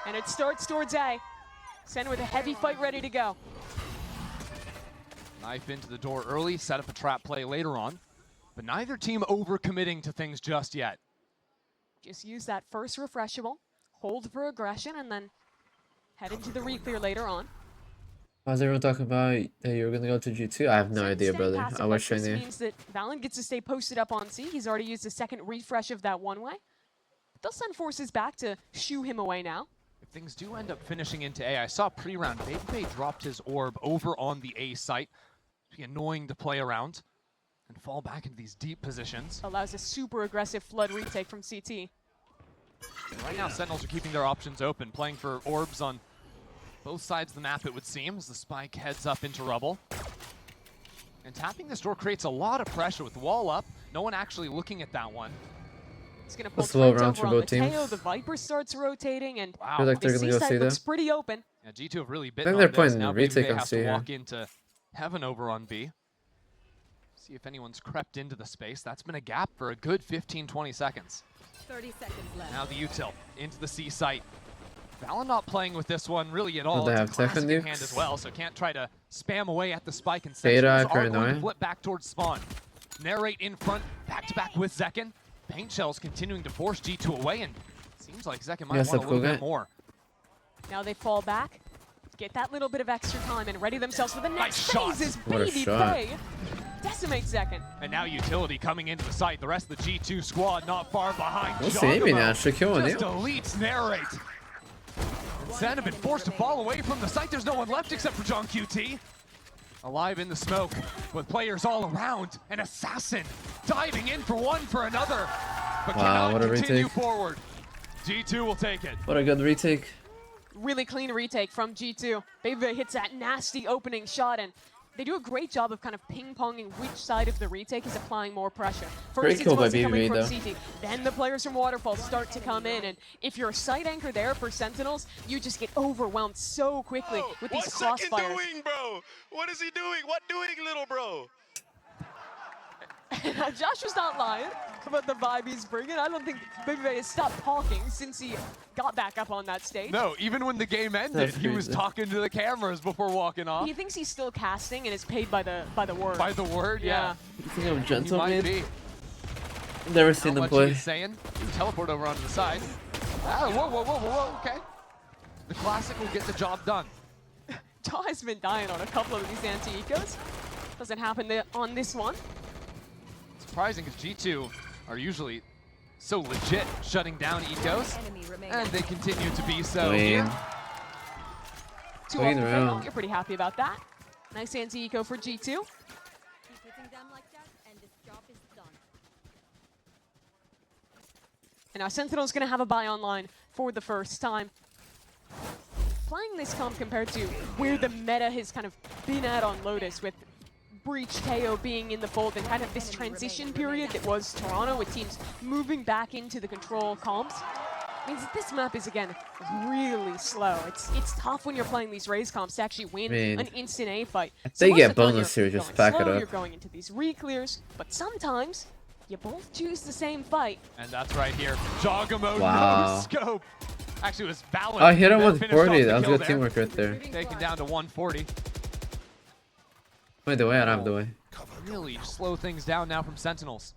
And it starts towards A. Sen with a heavy fight ready to go. Knife into the door early, set up a trap play later on. But neither team overcommitting to things just yet. Just use that first refreshable, hold for aggression, and then head into the reclear later on. How's everyone talking about that you're gonna go to G2? I have no Sen idea, staying brother. passive I like wish I this knew. means that Valen gets to stay posted up on C. He's already used a second refresh of that one-way. They'll send forces back to shoo him away now. If things do end up finishing into A, I saw pre-round, Baby dropped his orb over on the A site. It'd be annoying to play around and fall back into these deep positions. Allows a super aggressive flood retake from CT. Right now, Sentinels are keeping their options open, playing for orbs on both sides of the map, it would seem, as the spike heads up into rubble. And tapping this door creates a lot of pressure with the wall up. No one actually looking at that one. It's going to pull slow Trent round over for on the both teams. tail. The Viper starts rotating, and I feel like the they're gonna C go see side looks that. pretty open. Yeah, G2 have really I bitten think they're on playing this. Now retake Baby on has C to here. walk into heaven over on B. See if anyone's crept into the space. That's been a gap for a good 15-20 seconds. 30 seconds left. Now the util into the C site. Valen not playing with this one really at all. they It's a have second classic in nukes? hand as well, so can't try to spam away at the spike. And Beta, Sentinels are going to paranoia. flip back towards spawn. Narrate in front, back to back with Zekken. Paint shells continuing to force G2 away, and seems like Zekken might Yes, want a little Kuga. bit more. Now they fall back, get that little bit of extra time, and ready themselves for the next Nice shot. phases. What a Baby shot. Bay decimates Zekken. And now utility coming into the site. The rest of the G2 squad not far behind. What's the aiming Jogamo at? Should kill one, just yeah. deletes narrate. And Sen have been forced to fall away from the site. There's no one left except for John QT. Alive in the smoke with players all around. An assassin diving in for one for another. But Wow, cannot what a continue retake. forward. G2 will take it. What a good retake. Really clean retake from G2. Baby hits that nasty opening shot, and they do a great job of kind of ping-ponging which side of the retake is applying more pressure. Great First, kill it's by mostly coming BBB from CT. Then the players from Waterfall start to come in, and if you're a side anchor there for Sentinels, you just get overwhelmed so quickly with these What's Zekken crossfires. doing, bro? What is he doing? What doing, little bro? Josh was not lying about the vibe he's bringing. I don't think Baby has stopped talking since he got back up on that stage. No, even when the game ended, That's he was crazy. talking to the cameras before walking off. He thinks he's still casting and is paid by the word. By the word, yeah. You think I'm He gentle, might man? be. Never seen How them much play. he's saying. Teleport over onto the side. Ah, whoa, whoa, whoa, whoa, whoa, okay. The classic will get the job done. Jaw has been dying on a couple of these anti-ecos. Doesn't happen on this one. Surprising because G2 are usually so legit shutting down ecos, Enemy remaining. and they continue to be so Lame. here. Two Playing off the around. fatal. You're pretty happy about that. Nice anti-eco for G2. Keep hitting them like that, and this job is done. And now Sentinel's going to have a buy online for the first time. Playing this comp compared to where the meta has kind of been at on Lotus, with Breach KO being in the fold and kind of this transition period that was Toronto, with teams moving back into the control comps, means that this map is, again, really slow. It's tough when you're playing these raise comps to actually win Man. an instant A fight. If So they most get of the time bonus you're here, just going pack it slow, up. You're going into these re-clears, but sometimes you both choose the same fight. And that's right here. Jogamo Wow. no scope. Actually, it was Valorant. I hit him that with finished off 40. the That was kill good there. teamwork right there. Taken down to 140. Wait, the way I don't have the way. Really slow things down now from Sentinels.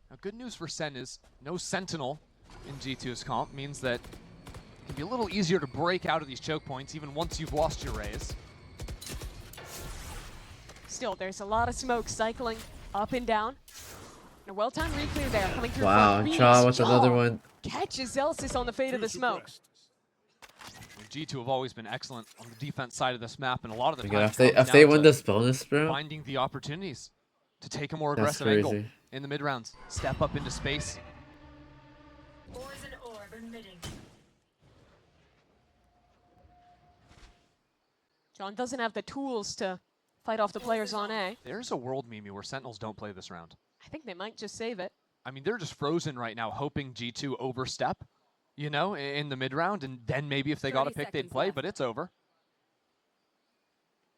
Now, good news for Sen is no Sentinel in G2's comp means that it can be a little easier to break out of these choke points even once you've lost your raise. Still, there's a lot of smoke cycling up and down. And a well-timed re-clear there coming through Wow, from Jaw with Jaw another one. catches Zelsis on the fade of the smoke. G2 have always been excellent on the defense side of this map, and a lot of the Again, time if they win this bonus, bro, finding the opportunities to take a more That's aggressive angle crazy. in the mid rounds. Step up into space. John doesn't have the tools to fight off the players on A. There's a world meme where Sentinels don't play this round. I think they might just save it. I mean, they're just frozen right now, hoping G2 overstep, you know, in the mid round, and then maybe if they got a 30 pick, they'd seconds play, left. but it's over.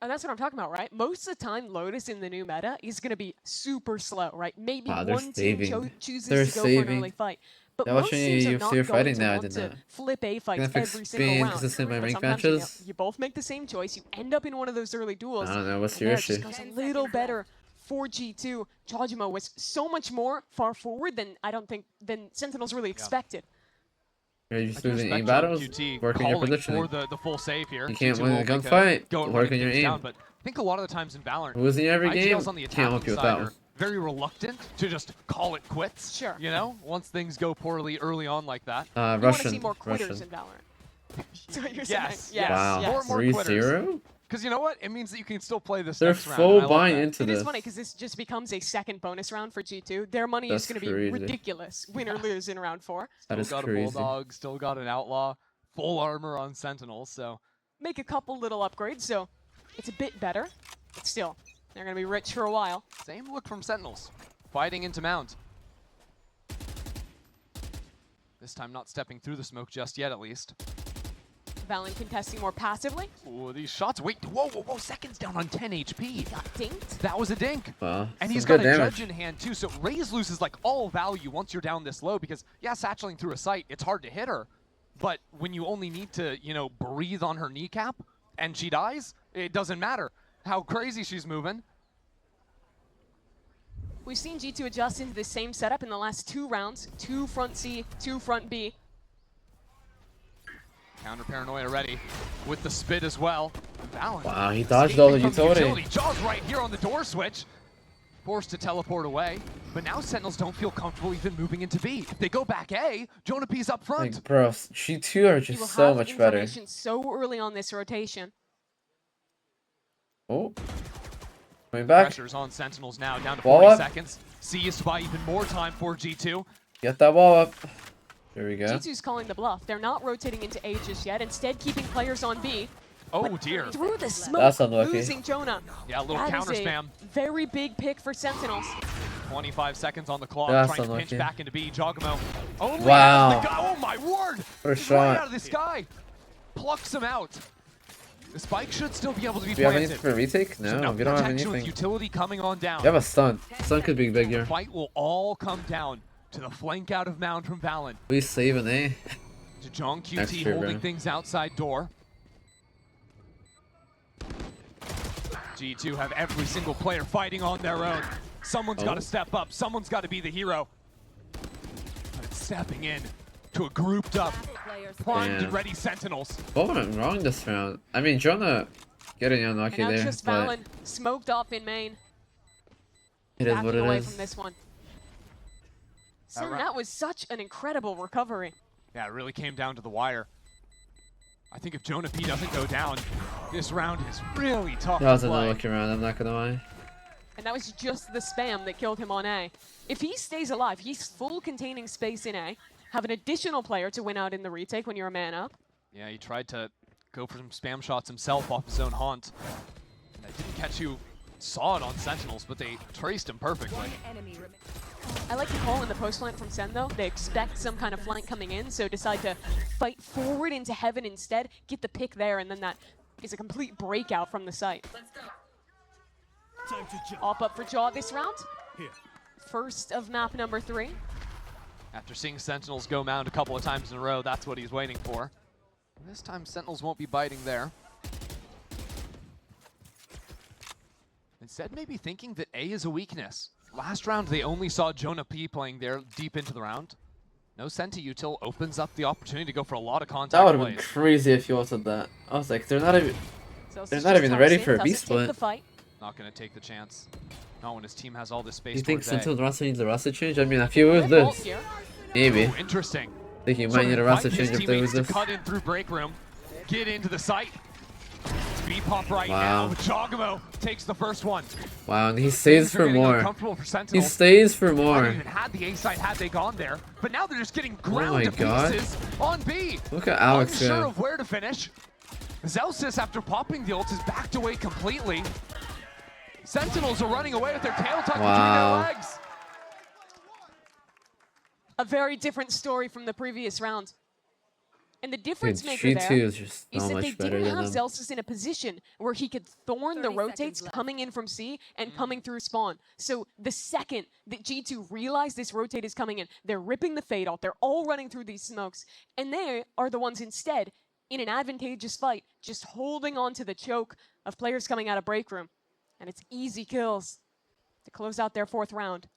And that's what I'm talking about, right? Most of the time, Lotus in the new meta is going to be super slow, right? Maybe Wow, they're one team saving. chooses They're to go for an saving. early fight. But Yeah, most watching teams are you not see you're going fighting to now, I want did to not. flip A fights Gonna fix every single being round. consistent in my But ranked sometimes matches? you both make the same choice. You end up in one of those early duels. I don't know. What's And your there it issue? just goes a little better for G2. Jojimo was so much more far forward than than Sentinels really expected. Are you I just do losing aim respect battles? QT Work on your calling positioning. for the full save here. You can't G2 win a will make gunfight. go and Work running on your things aim. down, but I think a lot of the times in Valorant, Losing every game. IGLs on the Can't help attacking you with side that are one. very reluctant to just call it quits. Sure. You know, once things go poorly early on like that. You want to see Russian. more quitters Russian. in Valorant. That's what you're Yes, saying. yes. Wow. More 3-0? quitters. Because you know what? It means that you can still play this They're next round. full and I love buying that. into It this. is funny because this just becomes a second bonus round for G2. Their money That's is going to be crazy. ridiculous, win or lose in round 4. That Still is got a crazy. Bulldog, still got an Outlaw, full armor on Sentinels, so Make a couple little upgrades, so it's a bit better. But still, they're going to be rich for a while. same look from Sentinels. Fighting into Mount. This time not stepping through the smoke just yet, at least. Valen contesting more passively. Ooh, these shots. Wait, whoa, whoa, whoa. Seconds down on 10 HP. Got dinked. That was a dink. Wow. And some he's good got a damage. judge in hand, too. So Raze loses, like, all value once you're down this low because, yeah, satcheling through a sight, it's hard to hit her. But when you only need to, you know, breathe on her kneecap and she dies, it doesn't matter how crazy she's moving. We've seen G2 adjust into the same setup in the last 2 rounds. 2 front C, 2 front B. Counter paranoia ready with the spit as well. Valen. Wow, he dodged all the escaping from utility. Jaws right here on the door switch. Forced to teleport away. But now Sentinels don't feel comfortable even moving into B. If they go back A, Jonah P's up front. Like, bro, G2 are He will just so have much better. information so early on this rotation. Oh. Going back. Pressure's on Sentinels now, down to Wall 40 up. seconds. C is to buy even more time for G2. Get that wall up. There we go. G2's calling the bluff. They're not rotating into A just yet, instead keeping players on B. Oh dear. Through the smoke, That's unlucky. losing Jonah. Yeah, a little That counter is a spam. very big pick for Sentinels. 25 seconds on the clock, That's trying to unlucky. pinch back into B. Jogamo. Only Wow. out of the guy. Oh my word! What a Right shot. out of the sky. Plucks him out. The spike should still be able to be Do you have planted. anything for retake? No, Enough we don't have protection with anything. utility coming on down. You have a stun. Stun could be big here. Fight will all come down to the flank out of Mound from Valen. Please save an A. To John QT That's true, holding bro. things outside door. G2 have every single player fighting on their own. Someone's got to step up. Someone's got to be the hero. But it's stepping in to a grouped up, primed Damn. and ready Sentinels. What went wrong this round? I mean, Jonah getting unlucky And now there, just but Valen smoked off in main. it is Backing what it away is. from this one. Sen, right. that was such an incredible recovery. Yeah, it really came down to the wire. I think if Jonah P doesn't go down, this round is really tough That was to an play. unlucky round, I'm not gonna lie. And that was just the spam that killed him on A. If he stays alive, he's full containing space in A. Have an additional player to win out in the retake when you're a man up. Yeah, he tried to go for some spam shots himself off his own haunt. And I didn't catch who saw it on Sentinels, but they traced him perfectly. I like the call in the post flank from Sen though. They expect some kind of flank coming in, so decide to fight forward into heaven instead, get the pick there, and then that is a complete breakout from the site. Op up for Jaw this round. First of map number 3. After seeing Sentinels go Mound a couple of times in a row, that's what he's waiting for. And this time Sentinels won't be biting there. Instead, maybe thinking that A is a weakness. Last round, they only saw Jonah P playing there deep into the round. No Senti Util opens up the opportunity to go for a lot of contact That would have been plays. crazy if you wanted that. I was like, they're not even Zelsis They're just not even taps ready in, for a doesn't B take split. the fight. Not going to take the chance. Not when his team has all this space. Do you think towards A. Sentinel roster needs a roster change? I mean, if you would Red Bolt lose, here. maybe. Ooh, interesting. I think you So might need a roster invite his change if they lose teammates this. to cut in through break room, get into the site. Speed pop right Wow. now. Jogamo takes the first one. Wow, and he stays Things are for getting more. uncomfortable for He Sentinels. stays for Might more. even had the A site had they gone there, but now they're just getting ground my to God. pieces on B. Look at Alex Unsure go. of where to finish. Zelsis, after popping the ult, is backed away completely. Sentinels are running away with their tail tucked Wow. between their legs. A very different story from the previous round. And the Dude, difference maker G2 there is just is so that they much better didn't than have them. Zelsis in a position where he could thorn the 30 rotates seconds left. coming in from C and coming through spawn. So the second that G2 realize this rotate is coming in, they're ripping the fade off. They're all running through these smokes. And they are the ones instead, in an advantageous fight, just holding on to the choke of players coming out of break room. And it's easy kills to close out their 4th round.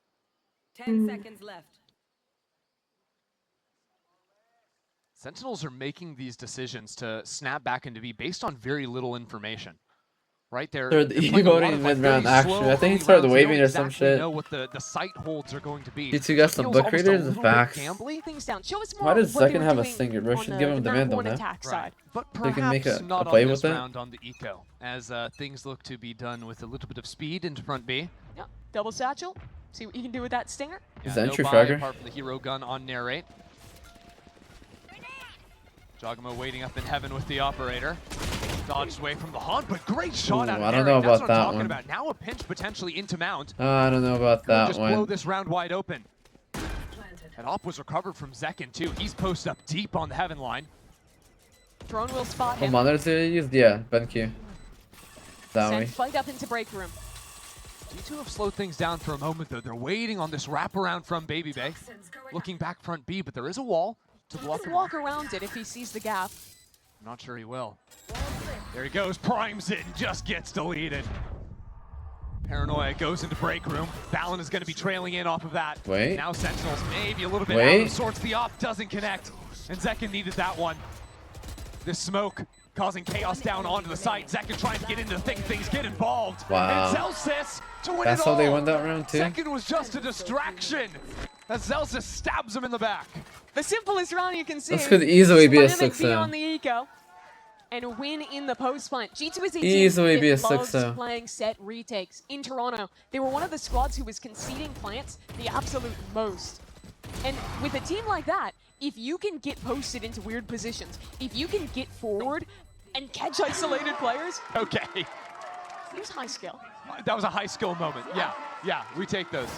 10 seconds left. Sentinels are making these decisions to snap back into B based on very little information. Right there, They're emoting mid-round, actually. I think he started waving or some shit. Know what the site holds are going to be. G2 got some book readers and facts. Things down. Show us Why more does what they Second were have a doing stinger? Bro on should the- give him the the map Vandal, one no? attack Right. side. But They perhaps can make a not play on with this it. round on the eco, as things look to be done with a little bit of speed into front B. Yeah, double satchel. See what you can do with that stinger. Is Yeah, that no entry buy fragger? apart from the hero gun on narrate. Jogamo waiting up in heaven with the operator. Dodged away from the haunt, but great shot Ooh, out of I don't narrate. know That's about what I'm that talking one. about. Now a pinch potentially into mount. I don't know about Could that just blow one. this round wide open. And op was recovered from Zekin too. He's posted up deep on the heaven line. Drone will spot him. Commander to use? Yeah, BenQ. That Send way. fight up into break room. G2 have slowed things down for a moment though. They're waiting on this wraparound from Baby Bay. Looking back front B, but there is a wall to He block can him. walk around it if he sees the gap. I'm not sure he will. There he goes, primes it and just gets deleted. Paranoia goes into break room. Valen is going to be trailing in off of that. Wait. Now Sentinels maybe a little bit Wait. out of sorts. The op doesn't connect. And Zekin needed that one. This smoke causing chaos down onto the site. Zekin trying to get into the thick of things, get involved. Wow. And Zelsis to win That's it how all. they won that round too? Zekin was just a distraction. As Zelsis stabs him in the back. The simplest round you can see. This could easily be a Dynamic 6-0. beyond the eco. And win in the post plant. G2 is a team Easily that be a loves 6-0. playing set retakes. In Toronto, they were one of the squads who was conceding plants the absolute most. And with a team like that, if you can get posted into weird positions, if you can get forward and catch isolated players, Okay. it was high skill. That was a high skill moment. Yeah, we take those.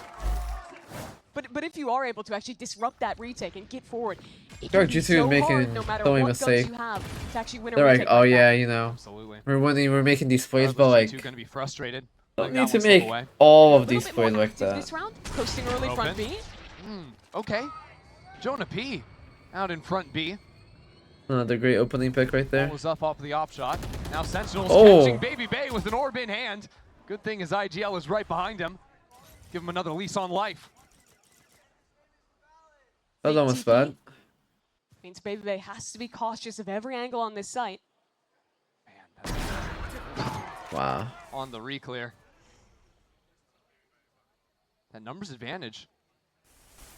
But if you are able to actually disrupt that retake and get forward, it Sure, can be G2 so making hard no matter so many what guns mistakes. you have to actually win a They're like, retake oh like yeah, that. you know, Absolutely. we're winning, we're making these plays, but like, G2 going to be frustrated. don't letting that need to one slip make away. all A of little these bit more plays like active that. this round, posting early front Open. B. Okay. Jonah P out in front B. Another great opening pick right there. Ball was up off the op shot. Now Sentinels Oh. catching Baby Bay with an orb in hand. Good thing his IGL is right behind him. Give him another lease on life. That was almost VCT bad. means Baby Bay has to be cautious of every angle on this site. Man, that's Wow. on the re-clear. That numbers advantage.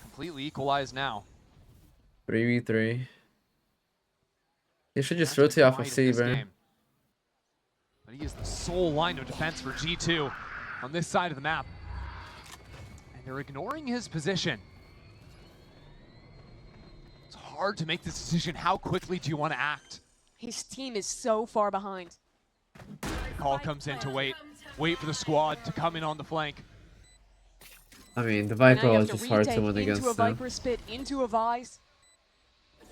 Completely equalized now. 3v3. They should just That's been rotate off of quiet in C, this bro. game. But he is the sole line of defense for G2 on this side of the map. And they're ignoring his position. It's hard to make this decision. How quickly do you want to act? His team is so far behind. Call comes in to wait for the squad to come in on the flank. I mean, the Now you Viper have is to just hard to retake win into against a them. Viper spit, into a Vise.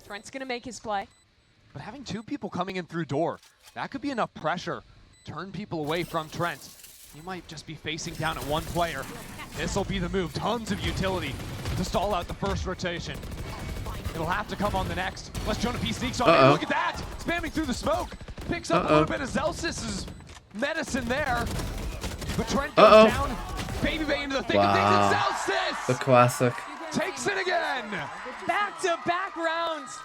Trent's gonna make his play. But having two people coming in through door, that could be enough pressure. Turn people away from Trent. He might just be facing down at one player. This will be the move. Tons of utility to stall out the first rotation. It'll have to come on the next. Unless Jonah P sneaks on in. Look at that! Spamming through the smoke. Picks up a little bit of Zelsis' medicine there. But Trent goes down. Baby Bay into the thick of things. And Zelsis The classic. takes it again. Back-to-back rounds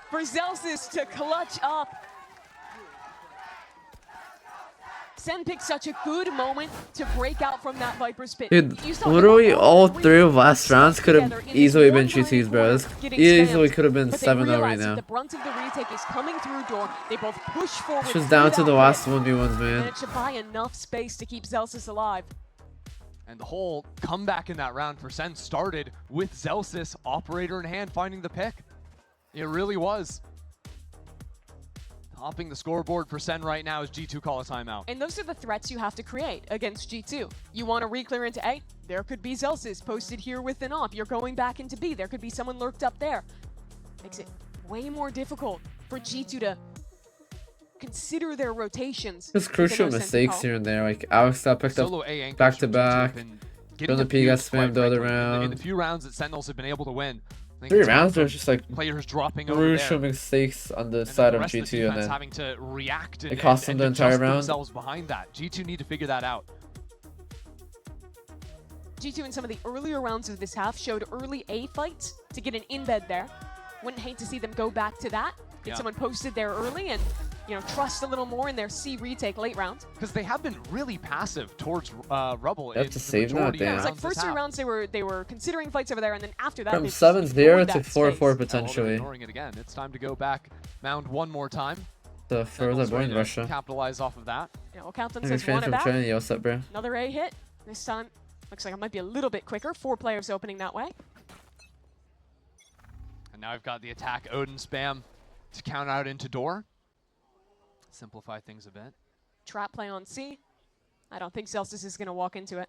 for Zelsis to clutch up. Sen picked such a good moment to break out from that Viper spit. Dude, You saw literally all all three three of last stuck rounds could together have in this easily been one tiny GT's, bro. corner, This getting easily spammed. could have been But they 7-0 right realized that now. the brunt of the retake is coming through door. They both push forward. It's just through down to that the pit, last 1v1s, and man. it should buy enough space to keep Zelsis alive. And the whole comeback in that round for Sen started with Zelsis, operator in hand, finding the pick. It really was. Topping the scoreboard for Sen right now as G2 call a timeout. And those are the threats you have to create against G2. You want to re-clear into A? There could be Zelsis posted here with an op. You're going back into B. There could be someone lurked up there. Makes it way more difficult for G2 to consider their rotations. Just within crucial those mistakes Sentinels. here and there. Like Alex got picked up Solo A anchors back to from G2 have back. been getting Jonah P got abused, quite spammed the other frankly. In round. the few rounds that Sentinels have been able to win, I think 3 it's come rounds from there's just like players dropping over crucial there. mistakes on the And then side the of rest of the G2 and defense then having to react and, it cost them and the entire adjust round. themselves behind that. G2 need to figure that out. G2 in some of the earlier rounds of this half showed early A fights to get an embed there. Wouldn't hate to see them go back to that. Get someone posted there early and, you know, trust a little more in their C retake late round. Because they have been really passive towards Rubble. They have in to the save that, majority of damn. It's rounds like this first 3 half. rounds they were considering fights over there, and then after that from they just 7-0 ignored to that 4-4 space. Yeah, well, they're potentially. ignoring it again. It's time to go back, mound one more time. The further Sentinels ready point to Russia. capitalize off of that. You know, Captain I'm a says fan one from back. China. Yo, what's up, bro? Another A hit. This time looks like it might be a little bit quicker. 4 players opening that way. And now I've got the attack Odin spam to count out into door. Simplify things a bit. Trap play on C. I don't think Zelsis is going to walk into it.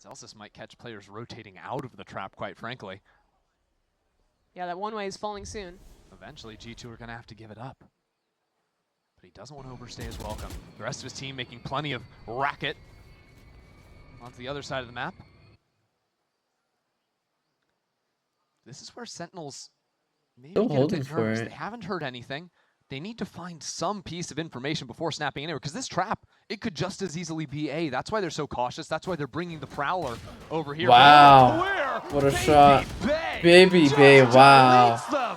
Zelsis might catch players rotating out of the trap, quite frankly. Yeah, that one way is falling soon. Eventually, G2 are going to have to give it up. But he doesn't want to overstay his welcome. The rest of his team making plenty of racket onto the other side of the map. This is where Sentinels maybe Still get a holding bit for nervous. it. They haven't heard anything. They need to find some piece of information before snapping anywhere, because this trap, it could just as easily be A. That's why they're so cautious. That's why they're bringing the Prowler over here. Wow. Where? What a Baby shot. Bay Baby just Bay, wow. deletes them.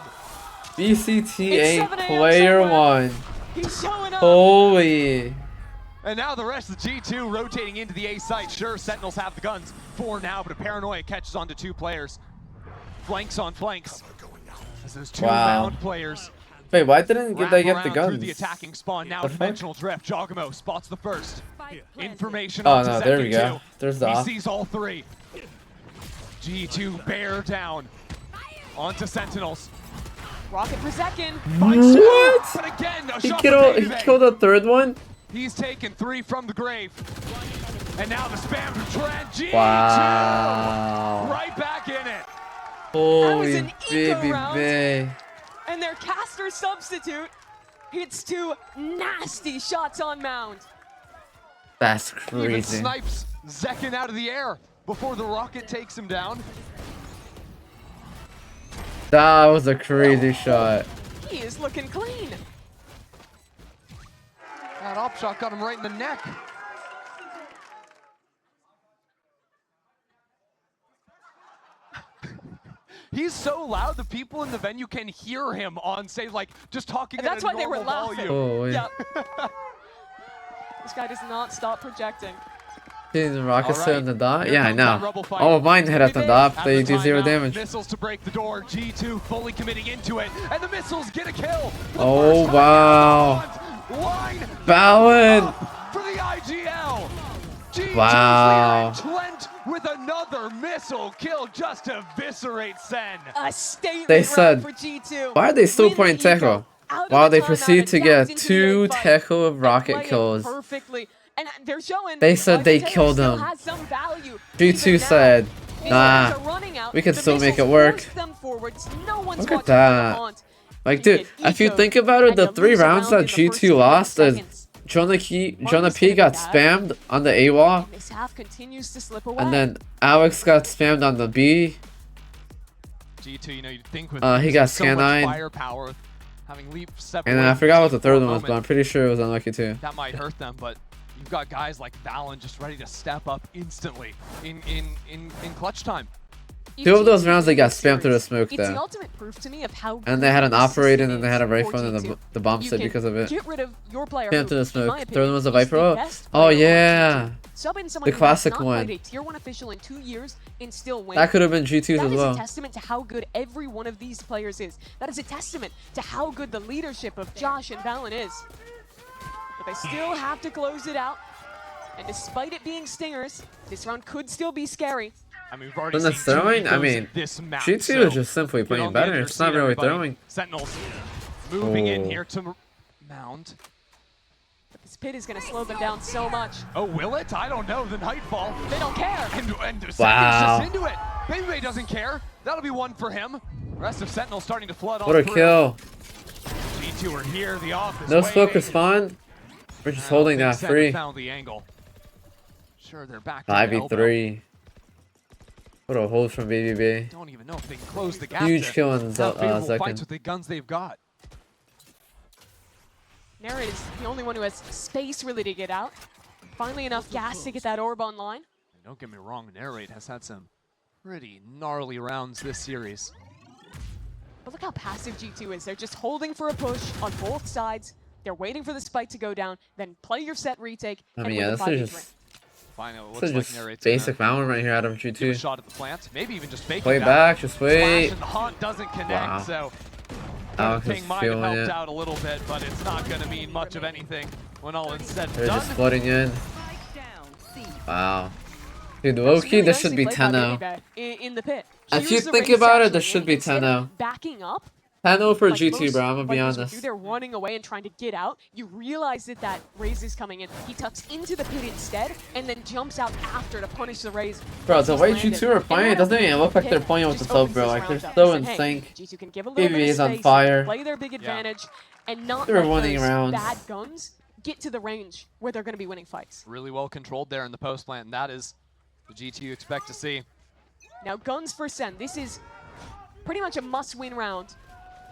VCT It's 8 7 a.m. player somewhere. 1. He's showing up. Holy. And now the rest of the G2 rotating into the A site. Sure, Sentinels have the guns for now, but a paranoia catches onto 2 players. Flanks on flanks. As those 2 Wow. round players Wait, why didn't wrap they get around the through guns? the attacking spawn. Now The fuck? dimensional drift. Jogamo spots the first. Spike planted. Information Oh onto no, there we second go. 2. There's the He off. sees all 3. G2 bear down onto Sentinels. Rocket per second. Finds 2, What? but again, a He shot killed, from he Baby. killed a third one? He's taken 3 from the grave. And now the spam from Trent. G2 Wow. right back in it. Holy an eco baby round. Bay. And their caster substitute hits 2 nasty shots on mound. That's Even crazy. snipes Zekin out of the air before the rocket takes him down. That was a crazy shot. He is looking clean. That op shot got him right in the neck. He's so loud, the people in the venue can hear him on stage, like just talking That's at a why they were normal laughing. volume. Oh, wait. Yep. This guy does not stop projecting. Hitting the rocket All set right, on the dot? here Yeah, I comes that know. Rebel fight. All of mine hit at the dot. At They the do 0 timeout, damage. Missiles to break the door. G2 fully committing into it, and the missiles get a kill. For the Oh, first time wow. ever. Line Balin! up for the IGL. G2's Wow. leader, Trent with another missile kill just to eviscerate Sen. A statement They round said, for G2. Why are they still Win the playing eco, Techo? out of While the they timeout, proceed to adapt get into 2 the fight, Techo and rocket play it kills. perfectly. And they're showing They said why they Taylor killed still him. has some value. G2 Even now, said, these nah, guys are running out. we can The still make it missiles work. force them forwards. No one's Look at watching from the that. haunt. Like, You dude, get if you ecoed, think about it, and the you 3 lose a rounds round that in the first G2 20 lost, is seconds. Jonah P gonna got be spammed on the A wall, And this half continues to slip away. and then Alex got spammed on the B. G2, you know, you'd think with He got so much Scan 9. firepower, having leap separate. And then I forgot what the third one was, but I'm pretty sure it was unlucky too. That might hurt them, but you've got guys like Valen just ready to step up instantly in clutch time. 2 of those rounds they got spammed through the smoke It's the though. ultimate proof to me of how And they had an good the operator system and then they had a is rifle for and G2. the bomb You set can because of it. Get rid of your player Spammed who, through the in smoke. my Third opinion, one was a is Viper the roll? best Oh player on yeah. G2. Sub in someone The who classic has not one. played a tier 1 official in 2 years and still win. That could have been G2's That as is a well. testament to how good every one of these players is. That is a testament to how good the leadership of Josh and Valen is. But they still have to close it out. And despite it being stingers, this round could still be scary. I mean, we've already When seen it's 2 throwing, I ecos mean, in this map, G2 so is just simply get playing on the better. edge of It's your not seat, really everybody. throwing. Sentinels moving in Oh. here to mound. But this pit is going to slow them down so much. Oh, will it? I don't know. The Nightfall. They don't care. And Seconds Wow. just into it. Baby doesn't care. That'll be 1 for him. Rest of Sentinel starting to flood on What a through. kill. G2 are here. The off is No smoke waiting. respawn. We're just I don't holding think that Sen free. found the angle. Sure, they're back to the elbow. 5v3. What a hold from BBB. Don't even know if they can close the gap. Huge to kill on have favorable fights second. with the guns they've got. Nera is the only one who has space really to get out. Finally enough gas to get that orb online. And don't get me wrong, Narrate has had some pretty gnarly rounds this series. But look how passive G2 is. They're just holding for a push on both sides. They're waiting for the spike to go down, then play your set retake. I and mean, win yeah, the this 5v3. is just, Finally, it this looks is like just Narrate's basic gonna Valorant right here out of give a G2. shot at the plant. Maybe even just fake Play it back, just Flash wait. and the haunt doesn't connect, Wow. so Alex is Ping might have feeling helped it. out a little bit, but it's not going to mean much of anything when all is said and They're done. just flooding in. Spike down. C. Wow. Dude, That low was key, really this should nicely be played by 10-0. Baby in the pit. If you Here's the think race about it, actually, this should be instead of 10-0. backing up. 10-0 for Like G2, most bro. I'm gonna be players would honest. do, they're running away and trying to get out. You realize that that Raze is coming in. He tucks into the pit instead, and then jumps out after to punish the Raze. Bro, once the he's way landed. G2 are playing, it And doesn't even look like pit they're playing with just the self, opens bro. this Like, round they're up. so They in say, hey, sync. G2 can give a little BB bit of is on space, fire. play their big advantage, and not They're let winning those rounds. bad guns get to the range where they're going to be winning fights. Really well controlled there in the post plant, and that is the G2 you expect to see. Now, guns for Sen. This is pretty much a must-win round.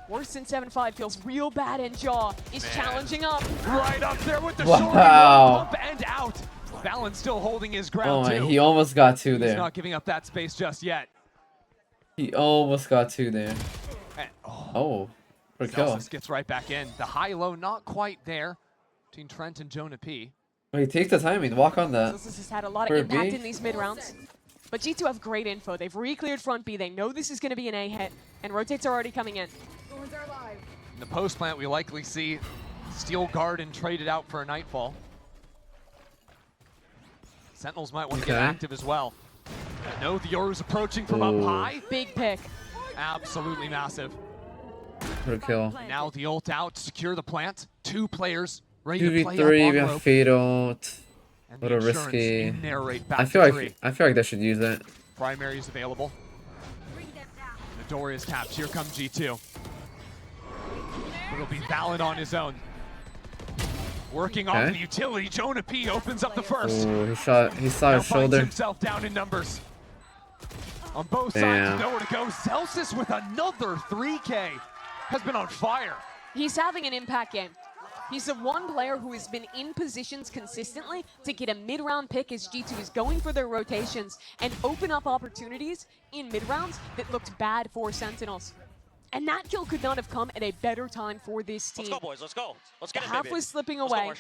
Worse than 7-5 feels real bad, and Jaw is challenging up. Right up there with the Wow. short one pump and out. Valen still holding his Oh ground my, too. he almost got 2 He's there. not giving up that space just yet. He almost got 2 there. And, Oh, what a kill. Zelsis gets right back in. The high-low not quite there between Trent and Jonah P. Wait, take the timing. Walk on that. Zelsis has had a lot For of impact B? in these mid-rounds. But G2 have great info. They've re-cleared front B. They know this is going to be an A hit, and rotates are already coming in. In the post plant, we likely see Steel Garden traded out for a Nightfall. Sentinels might want to get Okay. active as well. No, the Yoru's approaching from up Ooh. high. Big pick. Absolutely massive. What a kill. Now the ult out to secure the plant. 2 players ready to play 2v3, up we on have rope. fade ult. And What the a insurance risky- in narrate back I feel to 3. like they should use it. Primary is available. Midoriya's tapped. Here comes G2. It'll be Valen on his own. Working off Okay. the utility, Jonah P opens up the first. Ooh, he saw Now his finds shoulder. himself down in numbers. On both Damn. sides, nowhere to go. Zelsis with another 3K has been on fire. He's having an impact game. He's the one player who has been in positions consistently to get a mid-round pick as G2 is going for their rotations and open up opportunities in mid-rounds that looked bad for Sentinels. And that kill could not have come at a better time for this team. Let's go, boys. Let's go. Let's The get it, half baby. was slipping Let's go, away. Marsh.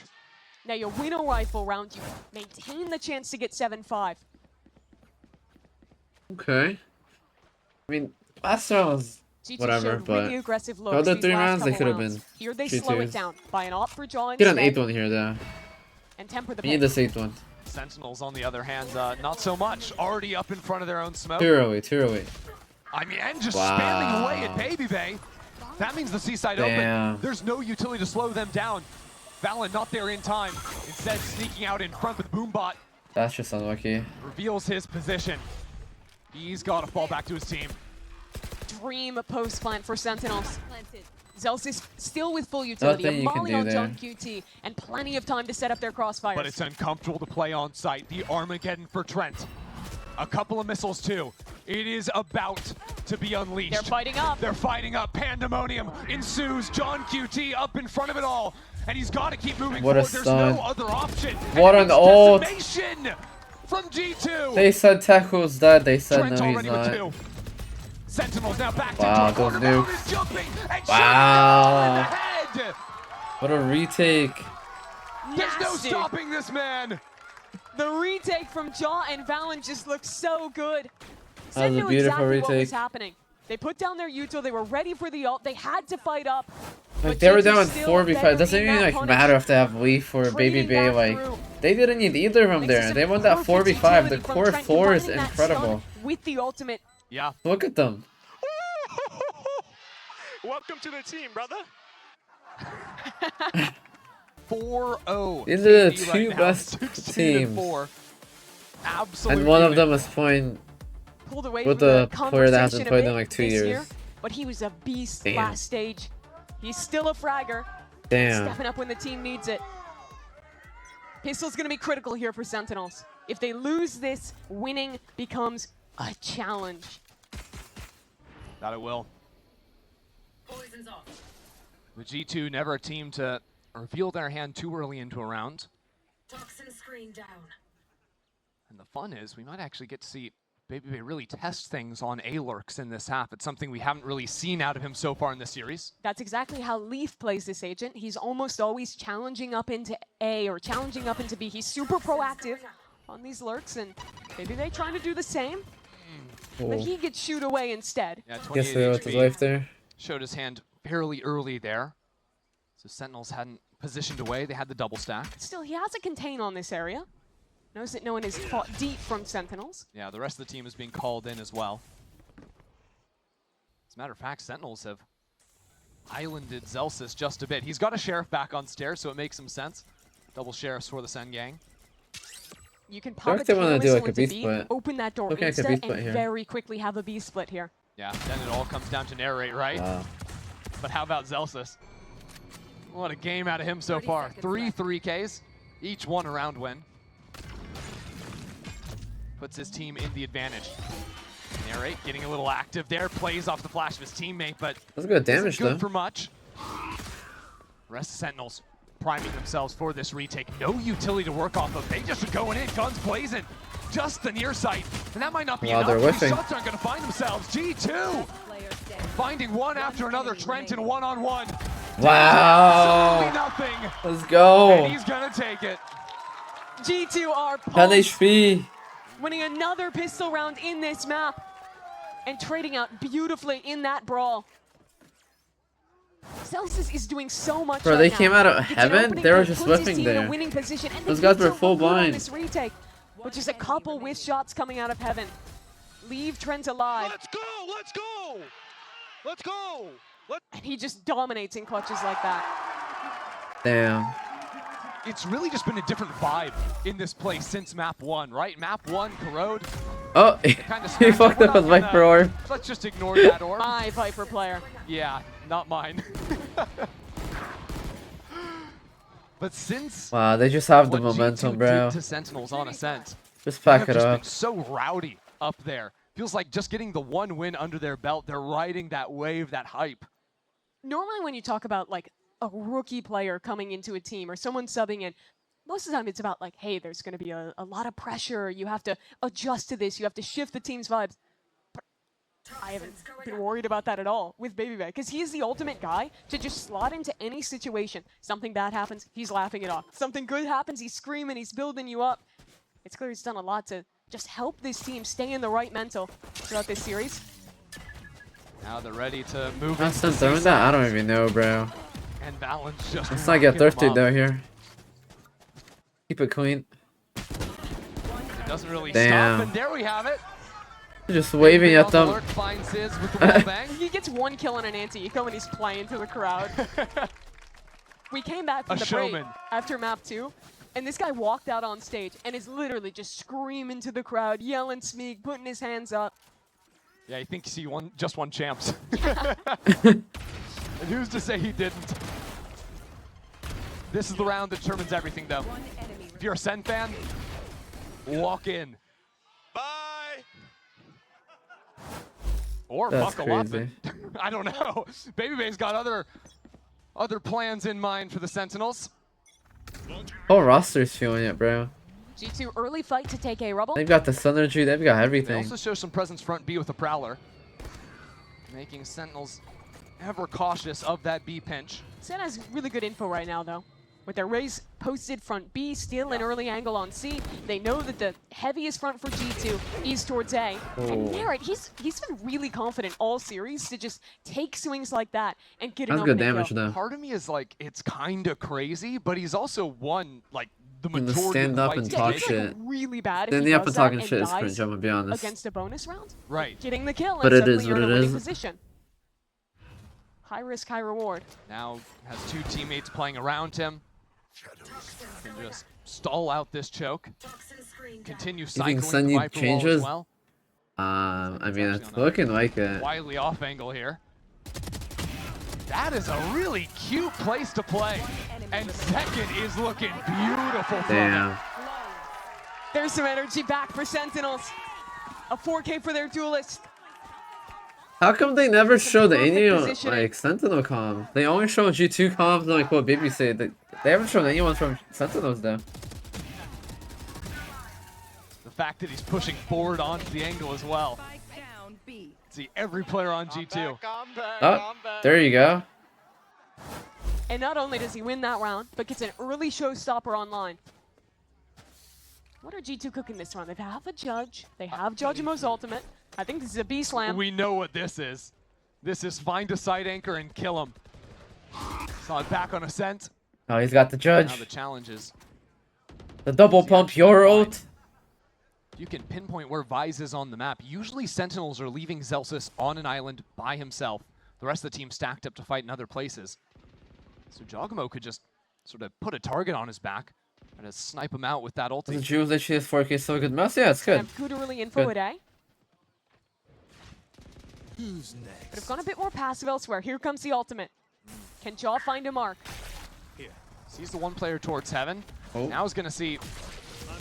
Now you win a rifle round, you maintain the chance to get 7-5. Okay. I mean, last round was G2 whatever, showed but really aggressive the looks other these 3 last rounds, they couple could have rounds. been Here they slow it G2s. down by an op for Jaw Get an instead 8th one here, though. and temper the We need pace. this 8th one. Sentinels, on the other hand, not so much. Already up in front of their own smoke. Too early, too early. I mean, and just Wow. spamming away at Baby Bay. That means the seaside Damn. open. There's no utility to slow them down. Valen not there in time. Instead, sneaking out in front with Boombot. That's just unlucky. Reveals his position. He's got to fall back to his team. Dream post plant for Sentinels. Planted. Zelsis still with full utility. Nothing A you can molly do on there. John QT and plenty of time to set up their crossfires. But it's uncomfortable to play on site. The Armageddon for Trent. A couple of missiles too. It is about to be unleashed. They're fighting up. They're fighting up. Pandemonium ensues. John QT up in front of it all. And he's got to keep moving What a forward. There's stun. no other option. What And an it's ult. decimation from G2. They said Teko's dead, they said Trent no, he's already with not. 2. Sentinels now back Wow, to corner. those nukes. Valen is jumping and Wow. shooting in the head. What a retake. There's no Nasty. stopping this man. The retake from Jaw and Valen just looks so good. That Sen was a knew beautiful exactly what was retake. happening. They put down their util, they were ready for the ult, they had to fight up. Like, but they were G2 down still 4v5. better Doesn't in even that like punish. matter if they have Leaf or Baby Trading Bay. back Like, through. they didn't need either of them Thanks to there. some They won that perfect 4v5. The utility from core Trent 4 is combining that stun incredible. with the ultimate. Yeah. Look at them. Welcome to the team, brother. 4-0. These are the KD right two now, best 16 and teams. 4. Absolutely. And one of them is playing Pulled away with from the player that hasn't conversation a played bit in like 2 this years. year, but he was a beast Damn. last stage. He's still a fragger, Damn. stepping up when the team needs it. Pistol's gonna be critical here for Sentinels. If they lose this, winning becomes a challenge. That it will. The G2 never a team to reveal their hand too early into a round. Toxin screen down. And the fun is we might actually get to see Baby really test things on A-lurks in this half. It's something we haven't really seen out of him so far in this series. That's exactly how Leaf plays this agent. He's almost always challenging up into A or challenging up into B. He's super proactive on these lurks, and maybe they trying to do the same. But he gets shooed away instead. Yeah, Guess 28 they with his HP. life there. Showed his hand fairly early there. So Sentinels hadn't positioned away. They had the double stack. Still, he has a contain on this area. Knows that no one has fought deep from Sentinels. Yeah, the rest of the team is being called in as well. As a matter of fact, Sentinels have islanded Zelsis just a bit. He's got a Sheriff back on stairs, so it makes some sense. Double Sheriffs for the Sen gang. You can pop if they wanna do Careless like a onto B B, split. open that door Looking like a insta, B split and here. very quickly have a B split here. Yeah, then it all comes down to narrate, right? Wow. But how about Zelsis? What a game out of him so 30 far. seconds Three left. 3Ks, each one a round win. Puts his team in the advantage. Narrate getting a little active there, plays off the flash of his teammate, but That's good damage isn't good though. for much. Rest of Sentinels priming themselves for this retake. No utility to work off of. They just are going in, guns blazing. Just the near sight. And that might not be Wow, enough. they're These whiffing. shots aren't going to find themselves. G2 Player standing. finding one after another. enemy Trenton remaining. one-on-one. Wow. Nothing. Let's And go. he's going to take it. G2 are 10 pumped, HP. winning another pistol round in this map and trading out beautifully in that brawl. Zelsis is doing so much Bro, right they now. came out of Gets an heaven? opening They were kill, just puts his whiffing team in a there. winning position, and Those the guys Beats were don't full look good on blind. this retake, but just a couple whiff shots coming out of heaven. Leave Trent alive, Let's go! Let's go! Let's go! and he just dominates in clutches like that. Damn. It's really just been a different vibe in this place since map 1, right? Map 1, Corrode. Oh, Kind of he fucked up with Viper Orb. Let's just ignore that orb. My Viper player. Yeah, not mine. But since Wow, they just have the what momentum, G2 bro. did to Sentinels on Ascent, Just they pack have it just up. been so rowdy up there. Feels like just getting the one win under their belt, they're riding that wave, that hype. Normally when you talk about like a rookie player coming into a team or someone subbing in, most of the time it's about like, hey, there's going to be a lot of pressure. You have to adjust to this. You have to shift the team's vibes. But I haven't been worried about that at all with Baby because he's the ultimate guy to just slot into any situation. Something bad happens, he's laughing it off. Something good happens, he's screaming, he's building you up. It's clear he's done a lot to just help this team stay in the right mental throughout this series. Now they're ready to move I'm into still the throwing season. that? I don't even know, bro. And Valorant's just Let's not get rocking them thirsty up. though here. Keep it clean. It doesn't really Damn. stop, and there we have it. Just waving Big at on the them. lurk finds his with the wall bang. He gets one kill on an anti-eco and he's playing to the crowd. We came back from A the break showman. after map 2, and this guy walked out on stage and is literally just screaming to the crowd, yelling Smeek, putting his hands up. Yeah, he thinks he just won champs. And who's to say he didn't? This is the round that determines everything, though. One enemy If you're a Sen fan, walk in. Bye! Or That's buckle up. crazy. And, I don't know. Babybay's got other plans in mind for the Sentinels. Whole roster's feeling it, bro. G2 early fight to take A rubble. They've got the synergy. They've got They everything. also show some presence front B with a Prowler, making Sentinels ever cautious of that B pinch. Sen has really good info right now, though. With their raise posted front B, still an early angle on C. They know that the heaviest front for G2 is towards A. And Oh. Merritt, he's been really confident all series to just take swings like that and get an That's good opening damage kill. though. Part of me is like, it's kind of crazy, but he's also won like the And the majority stand of the up fights and he talk did. It's like shit. really bad if Then he the up does and that talking and shit is dies cringe, I'm gonna be honest. against a bonus round. Right. Getting the kill But and it is suddenly you're what in a it winning is. position. High risk, high reward. Now has two teammates playing around him. Can just stall out this choke. toxin screen down. Continue think cycling Sen the need Viper wall changes? as well. I mean, actually it's on a looking like it. Wildly off angle here. That is a really cute place to play. And second is looking beautiful from Damn. it. There's some energy back for Sentinels. A 4K for their duelist. How come they never showed perfect any positioning. like Sentinel comp? They only show G2 comps and like what Baby said. They haven't shown anyone from Sentinels though. The fact that he's pushing forward onto the angle as well. Spike down B. See every player on G2. I'm back, Oh, I'm back. there you go. And not only does he win that round, but gets an early showstopper online. What are G2 cooking this round? They have a Judge. They have Judge Mo's ultimate. I think this is a B slam. We know what this is. This is find a side anchor and kill him. Saw it back on Ascent. Oh, he's got the Now the Judge. challenge is The double pump your ult. you can pinpoint where Vise is on the map. Usually Sentinels are leaving Zelsis on an island by himself. The rest of the team stacked up to fight in other places. So Jogamo could just sort of put a target on his back and just snipe him out with that The ulti. Jewels literally has 4K so good mouse. Yeah, it's They good. have good early info Good. at A. But have gone a bit more passive elsewhere. Here comes the ultimate. Can Jaw find a mark? Sees the one player towards heaven. Oh. Now he's going to see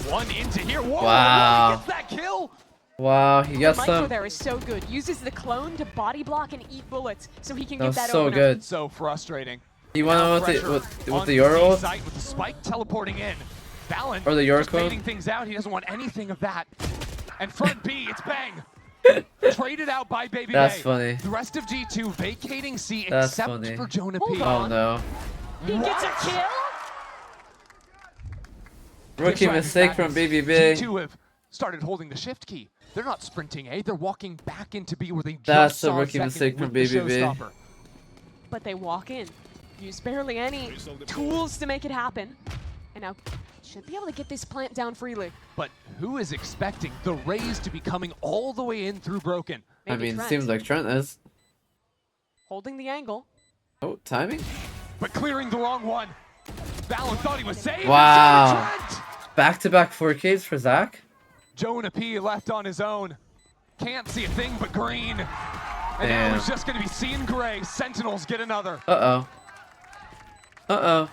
one into here. Whoa, Wow. He gets that kill. Wow, he gets Micro some. there is so good. Uses the clone to body block and eat bullets so he can That get was that so opener. good. So frustrating. You want to Now know pressure with on the Euro B ult? site with the spike teleporting in. Valen Or the Euro just code? baiting things out. He doesn't want anything of that. And front B, it's bang. Traded out by Baby That's Bay. funny. The rest of G2 vacating C That's except funny. for Jonah Hold P. on. Oh no. He gets a kill? Rookie This mistake round from is Baby Big. G2 have started holding the shift key. They're not sprinting A, they're walking back into B where they just That's a saw rookie second mistake from with the Baby B. showstopper. But they walk in. Use barely any tools to make it happen. And now should be able to get this plant down freely. But who is expecting the Rays to be coming all the way in through Broken? I Maybe mean, Trent. seems like Trent is. Holding the angle. Oh, timing? But clearing the wrong one. Valen thought he was safe. Wow. Trent. Back-to-back 4Ks for Zach? Jonah P left on his own. Can't see a thing but green. And now Damn. he's just going to be seeing gray. Sentinels get another. Uh-oh. Uh-oh.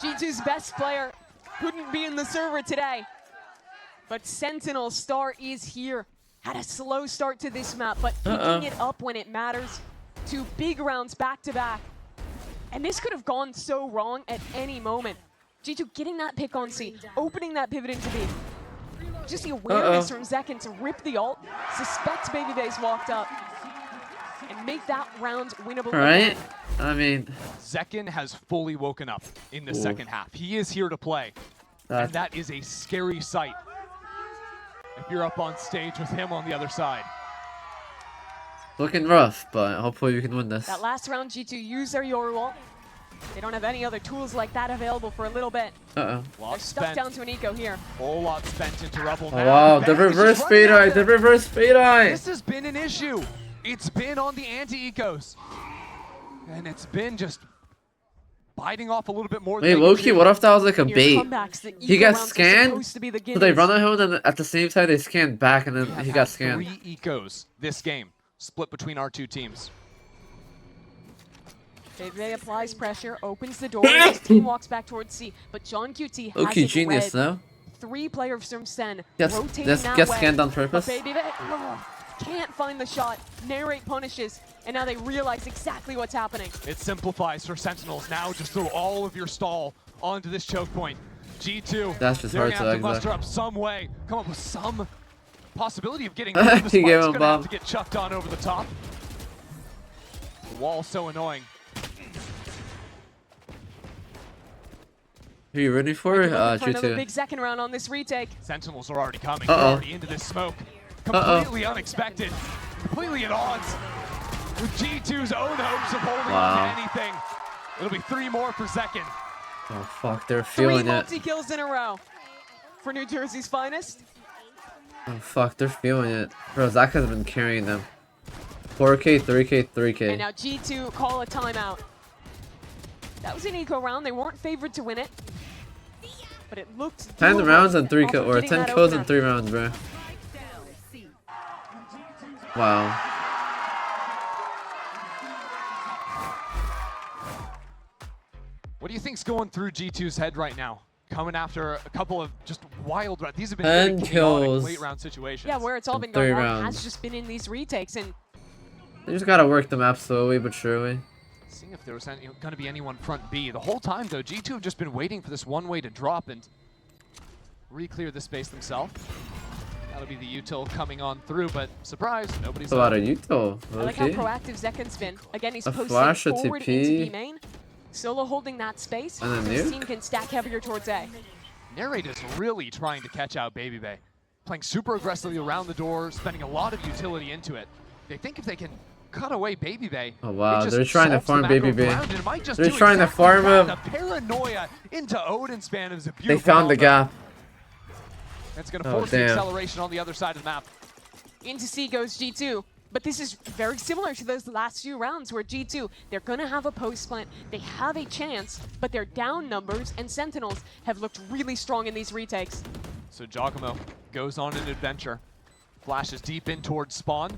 G2's best player couldn't be in the server today. But Sentinel's star is here. Had a slow start to this map, but picking it up when it matters. 2 big rounds back to back. And this could have gone so wrong at any moment. G2 getting that pick on C, opening that pivot into B. Just the awareness from Zekin to rip the ult, suspect Baby Bay's walked up, and make that round winnable. Right? again. I mean, Zekin has fully woken up in the Ooh. second half. He is here to play. And that is a scary sight. If you're up on stage with him on the other side. looking rough, but hopefully we can win this. That last round, G2 used their Yoru ult. They don't have any other tools like that available for a little bit. Uh-oh. They're Lot stuck spent. down to an eco here. Whole lot spent into Rebel Oh now. wow, the Bang is reverse just fade running eye, at the them. reverse fade eye! This has been an issue. It's been on the anti-ecos. And it's been just biting off a little bit more Wait, than Loki, what if that was like a Your bait? comebacks, the He eco got rounds are scanned, supposed to be the So they guineas. run at him, and at the same time they scanned back, and then he got scanned. 3 ecos this game, split between our 2 teams. They applies pressure, opens the door, and his team walks back towards C. But John QT has Loki it genius, read. no? 3 players from Sen Yes, rotating this that gets way. scanned on But purpose. Baby Bay, can't find the shot. Narrate punishes, and now they realize exactly what's happening. It simplifies for Sentinels. Now just throw all of your stall onto this choke point. G2, That's just they're hard gonna to have to exit. muster up some way, come up with some possibility of getting over the He gave spike's him a gonna bomb. have to get chucked on over the top. The wall's so annoying. Who are you rooting for? Looking for another G2. big second round on this retake. Sentinels are already coming. Uh-oh. They're already into this smoke. Completely unexpected. Completely at odds with G2's own hopes of holding on Wow. to anything. It'll be 3 more for second. Oh fuck, they're 3 feeling it. multi-kills in a row for New Jersey's finest. Oh fuck, they're feeling it. Bro, Zach has been carrying them. 4K, 3K, And 3K. now G2 call a timeout. That was an eco round. They weren't favored to win it. But it looked 10 doable rounds and 3 off kills, of or getting 10 that kills in opener. 3 rounds, bro. Spike down C. Wow. What do you think's going through G2's head right now? Coming after a couple of just wild rounds. These have been And very chaotic kills. late round situations. Yeah, where it's all been Three going on rounds. has just been in these retakes, and They just gotta work the map slowly but surely. Seeing if there was going to be anyone front B. The whole time, though, G2 have just been waiting for this one way to drop and re-clear the space themselves. That'll be the util coming on through, but surprise, nobody's It's a lot up. of util. I like how Okay. proactive Zekken's been. Again, he's A posting flash, a forward TP. into B main. Solo holding that space. And then so his nuke. team can stack heavier towards A. Narrate is really trying to catch out Baby Bay. Playing super aggressively around the door, spending a lot of utility into it. They think if they can cut away Baby Bay, Oh wow, it just they're trying to solves the farm macro Baby Bay. ground, and it might just They're do trying to exactly farm that. him. The paranoia into Odin span is a beautiful They found the combo. gap. That's going to Oh, force the damn. acceleration on the other side of the map. Into C goes G2. But this is very similar to those last few rounds where G2, they're going to have a post plant. They have a chance, but their down numbers and Sentinels have looked really strong in these retakes. So Giacomo goes on an adventure. Flashes deep in towards spawn.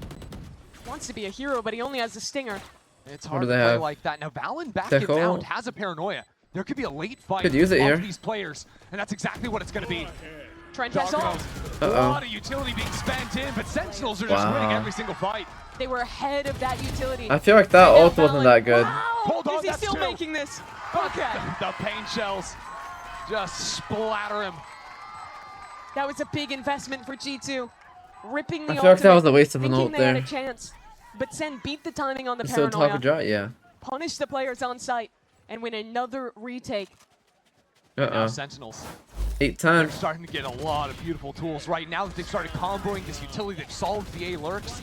Wants to be a hero, but he only has a stinger. It's What hard do to they play have? like that. Now Valen back Deco. inbound has a paranoia. There could be a late fight Could use it off here. these players, and that's exactly what it's going to be. Trent has all. Giacomo's a Uh-oh. lot of utility being spent in, but Sentinels are just winning Wow. every single fight. They were ahead of that utility. I feel like that And now ult wasn't Valen- that good. Wow! Hold on, Is he that's still two. making this? Okay. The pain shells just splatter him. That was a big investment for G2. Ripping the I feel like that was ultimate, a waste of an thinking ult they had a there. chance. But Sen beat the timing on the Still top of paranoia, draw, yeah. punish the players on site, and win another retake. Now Uh-oh. Sentinels, 8 they're times. starting to get a lot of beautiful tools. Right now that they've started comboing this utility, they've solved the A lurks.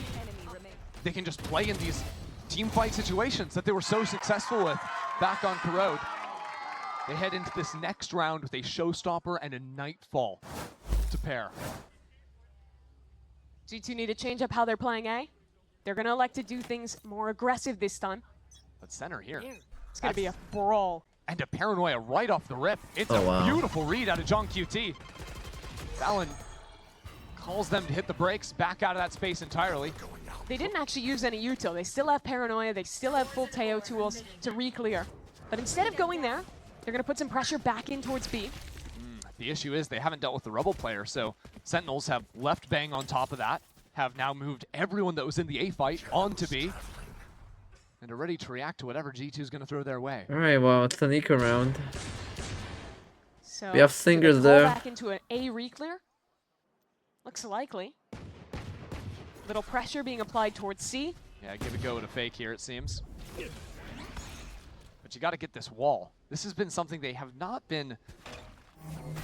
They can just play in these team fight situations that they were so successful with back on Corrode. They head into this next round with a showstopper and a nightfall to pair. G2 need to change up how they're playing A. They're going to elect to do things more aggressive this time. But center here. It's going to be a brawl. And a paranoia right off the rip. It's Oh, a wow. beautiful read out of John QT. Valen calls them to hit the brakes, back out of that space entirely. They didn't actually use any util. They still have paranoia. They still have full Teo tools to re-clear. But instead of going there, they're going to put some pressure back in towards B. The issue is they haven't dealt with the Rebel player, so Sentinels have left Bang on top of that, have now moved everyone that was in the A fight onto B, and are ready to react to whatever G2 is going to throw their way. Alright, well, it's an eco round. So We have do they singers call there. back into an A re-clear? Looks likely. Little pressure being applied towards C. Yeah, give a go at a fake here, it seems. But you got to get this wall. This has been something they have not been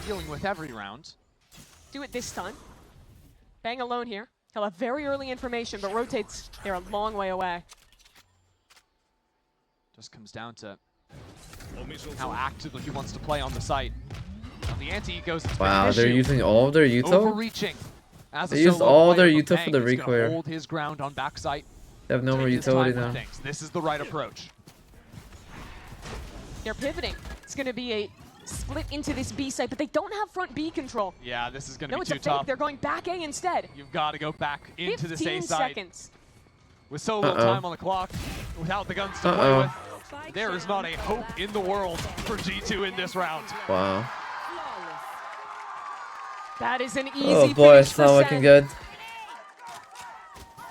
dealing with every round. Do it this time. Bang alone here. He'll have very early information, but rotates. They're a long way away. Just comes down to how actively he wants to play on the site. Now the anti-ecos, it's been Wow, an they're issue. using all of their util? Overreaching. As a They used solo all player, their but util for Bang the is gonna re-clear. hold his ground on backside. They have no more Take his utility time with now. things. This is the right approach. They're pivoting. It's going to be a split into this B site, but they don't have front B control. Yeah, this is going to No, be it's a too fake. tough. They're going back A instead. You've got to go back into this A 15 side. seconds. With so little time on the clock, without the guns to play with, there is not a hope in the world for G2 in this round. Wow. That is an easy Oh boy, finish it's for not looking Sen. good.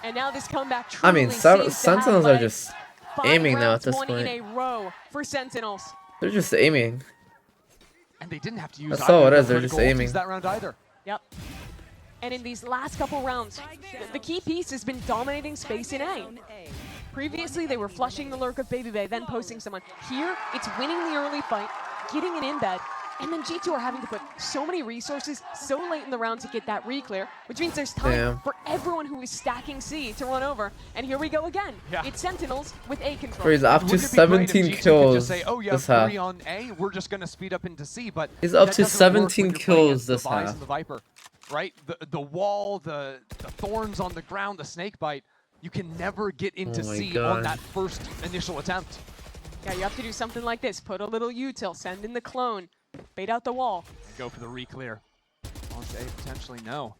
And now this comeback I mean, truly seems to have Sentinels are legs. just 5 aiming now rounds at this won point. in a row for Sentinels. They're just aiming. And they didn't have to use That's all either it of is, their they're just critical aiming. ultis that round either. Yep. And in these last couple rounds, the key piece has been dominating space in A. Previously, they were flushing the lurk of Baby Bay, then posting someone. Here, it's winning the early fight, getting an embed, and then G2 are having to put so many resources so late in the round to get that re-clear, which means there's time Damn. for everyone who is stacking C to run over. And here we go again. Yeah. It's Sentinels with A control. Bro, he's up to Wouldn't it be great if 17 G2 could kills just say, oh, you have this half. 3 on A, we're just going to speed up into C, but He's up that to doesn't work when 17 you're playing kills against this the Vise half. and the Viper, right? The wall, the thorns on the ground, the snake bite, you can never get into Oh my C God. on that first initial attempt. Yeah, you have to do something like this. Put a little util, send in the clone, bait out the wall. Go for the re-clear. Launch A, potentially no.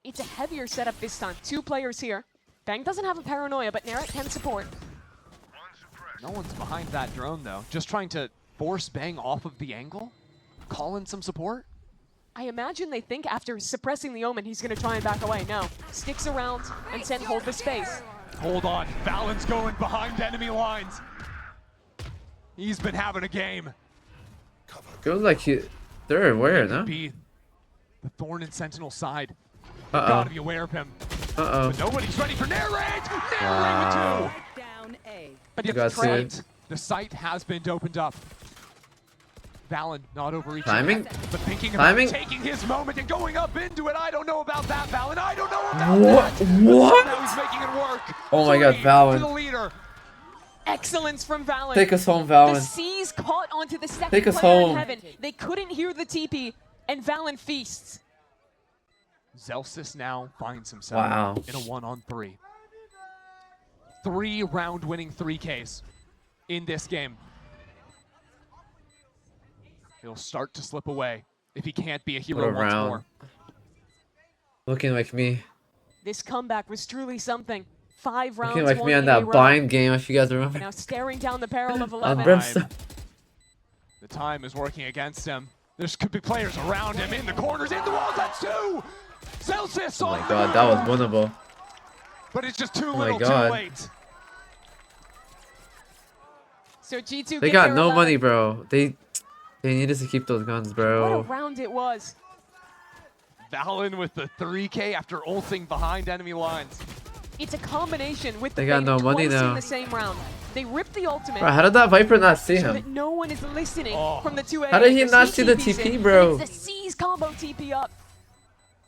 It's a heavier setup this time. 2 players here. Bang doesn't have a paranoia, but Narek can support. No one's behind that drone, though. Just trying to force Bang off of the angle? Call in some support? I imagine they think after suppressing the Omen, he's going to try and back away. No, sticks around and Sen hold the space. Hold on, Valen's going behind enemy lines. He's been having a game. Feels like they're aware, no? Be the thorn in Sentinel's side. Uh-oh. Gotta be aware of him. Uh-oh. But nobody's ready for Nair Raid! Nair Raid with two! Down A. But you You have to got trade. it. The site has been opened up. Valen not overreaching. Timing? But thinking about Timing? taking his moment and going up into it. I don't know about that, Valen. I don't know about What? that. What? Now he's making it work. Oh my God, 3 Valen. to the leader. Excellence from Valen. Take us home, The Valen. C's caught onto the second Take us player home. in heaven. They couldn't hear the TP, and Valen feasts. Zelsis now finds himself Wow. in a 1-on-3. 3 round winning 3Ks in this game. He'll start to slip away if he can't be a hero What a once round. more. Looking like me. This comeback was truly something. 5 rounds Looking like won me on in a that row. bind game, if you guys remember. Now staring down the barrel of On 11. Brimstone. The time is working against him. There could be players around him, in the corners, in the walls. That's 2! Zelsis Oh on my the God, that was move. winnable. But it's just too my little, God. too late. So G2 They get got their no 11. money, bro. They needed to keep those guns, What a bro. round it was. Valen with the 3K after ulting behind enemy lines. It's a combination with the They got Fade no money twice now. in the same round. They ripped the ultimate Bro, how did that Viper not see so him? that no one is listening Oh. from the 2A. How did he There's not two see the TPs TP, in, bro? and it's the C's combo TP up.